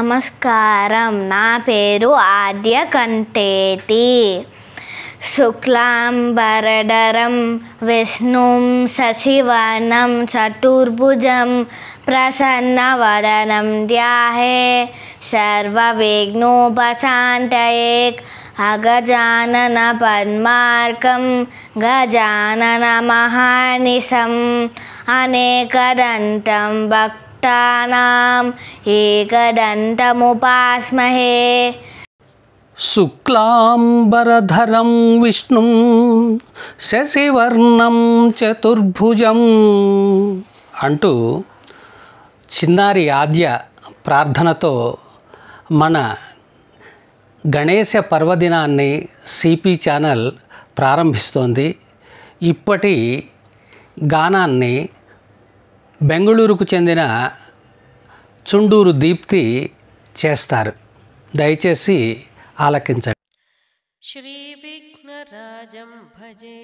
నమస్కారం. నా పేరు ఆద్య కంటేటి. శుక్లాంబరధరం విష్ణుం శశివర్ణం చతుర్భుజం ప్రసన్నవదనం ధ్యాయే సర్వవిఘ్నోపశాంతయే. అగజానన పద్మార్కం గజానన మహానిశం అనేకదంతం భక్తానాం ఏకదంతముపాస్మహే. శుక్లాంబరధరం విష్ణుం శశివర్ణం చతుర్భుజం అంటూ చిన్నారి ఆద్య ప్రార్థనతో మన గణేశ పర్వదినాన్ని సిపి ఛానల్ ప్రారంభిస్తోంది. ఇప్పటి గానాన్ని బెంగళూరుకు చెందిన చుండూరు దీప్తి చేస్తారు. దయచేసి ఆలకించండి. శ్రీ విఘ్నరాజం భజే,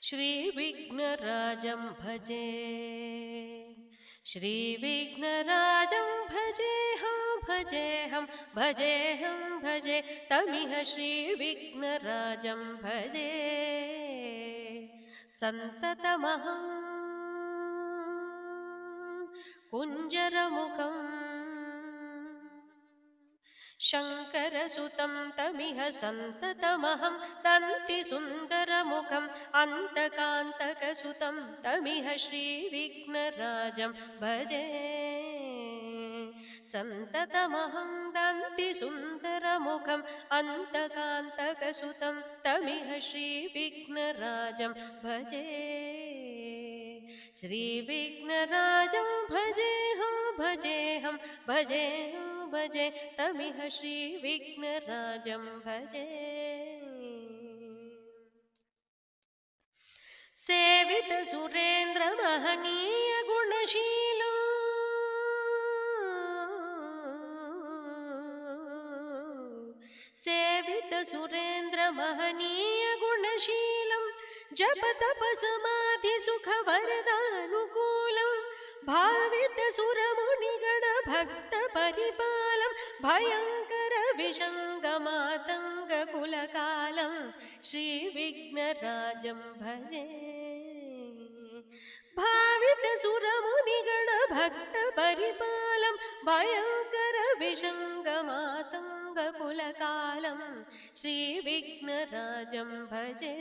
శ్రీ విఘ్నరాజం భజే, శ్రీ విఘ్నరాజం భజేహం భజేహం భజేహం భజే తమిహ శ్రీ విఘ్నరాజం భజే సంతతమహం కుంజరముఖం శంకరసుతం తమిహ సంతతమహం దంతి సుందరముఖం అంతకాంతకసుతం తమిహ శ్రీ విఘ్నరాజం భజే సంతతమహం దంతి సుందరముఖం అంతకాంతకసుతం తమిహ శ్రీ విఘ్నరాజం భజే శ్రీ విఘ్నరాజం భజేహం భజేహం భజేహం భజే తమిహ శ్రీ విఘ్నరాజం భజే సేవిత సురేంద్ర మహనీయ గుణశీలో సేవిత సురేంద్ర మహనీయ గుణశీలం జప తప సమాధి సుఖ వరదానుకూలం భావిత సురమునిగణ భక్త పరిపాలం భయంకర విషంగమాతంగ కులకాలం శ్రీ విఘ్నరాజం భజే భావిత సురమునిగణ భక్త పరిపాలం భయంకర విషంగమాతంగ కులకాలం శ్రీ విఘ్నరాజం భజే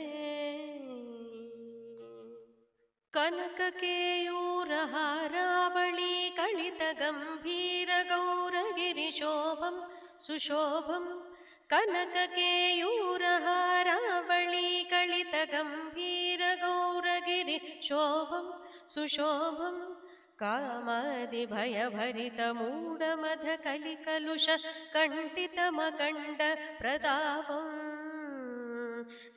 కనకకేయూరహారావళీ కలిత గంభీర గౌరగిరి శోభం సుశోభం కనకకేయూరహారావళీ కలిత గంభీర గౌరగిరి శోభం సుశోభం కామాది భయభరిత మూఢమధ కలికలుష కంఠితమకండ ప్రతాపం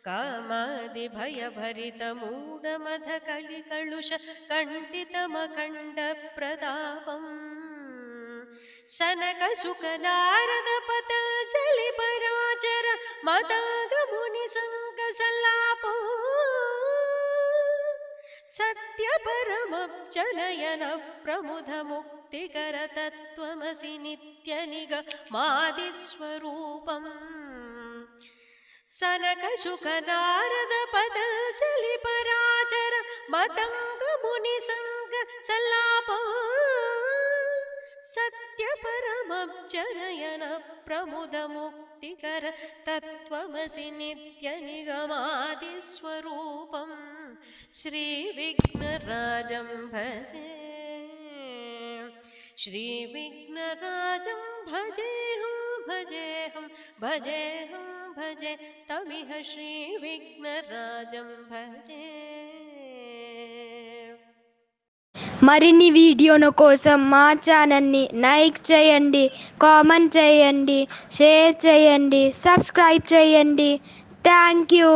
కామాది భయభరిత మూఢమధ కలికలుష కంఠితమకండ ప్రతాపం సనక సుఖ నారద పతంజలి పరాచర మతాంగ ముని సంగ సల్లాపో సత్య పరమబ్జనయన ప్రముద ముక్తికర తత్వమసి నిత్య నిగమాది స్వరూపం సనక సుఖ నారద పతంజలి పరాచర మతంగ ముని సంగ సల్లాప సత్య పరమబ్జనయన ప్రముద ముక్తికర తత్వమసి నిత్య నిగమాది స్వరూపం శ్రీ విఘ్నరాజం భజే శ్రీ విఘ్నరాజం భజేహం భజేహం భజేహం భజే తమిహ శ్రీ విఘ్నరాజం భజే. మరిన్ని వీడియోల కోసం మా ఛానల్ని లైక్ చేయండి, కామెంట్ చేయండి, షేర్ చేయండి, సబ్స్క్రైబ్ చేయండి. Thank you.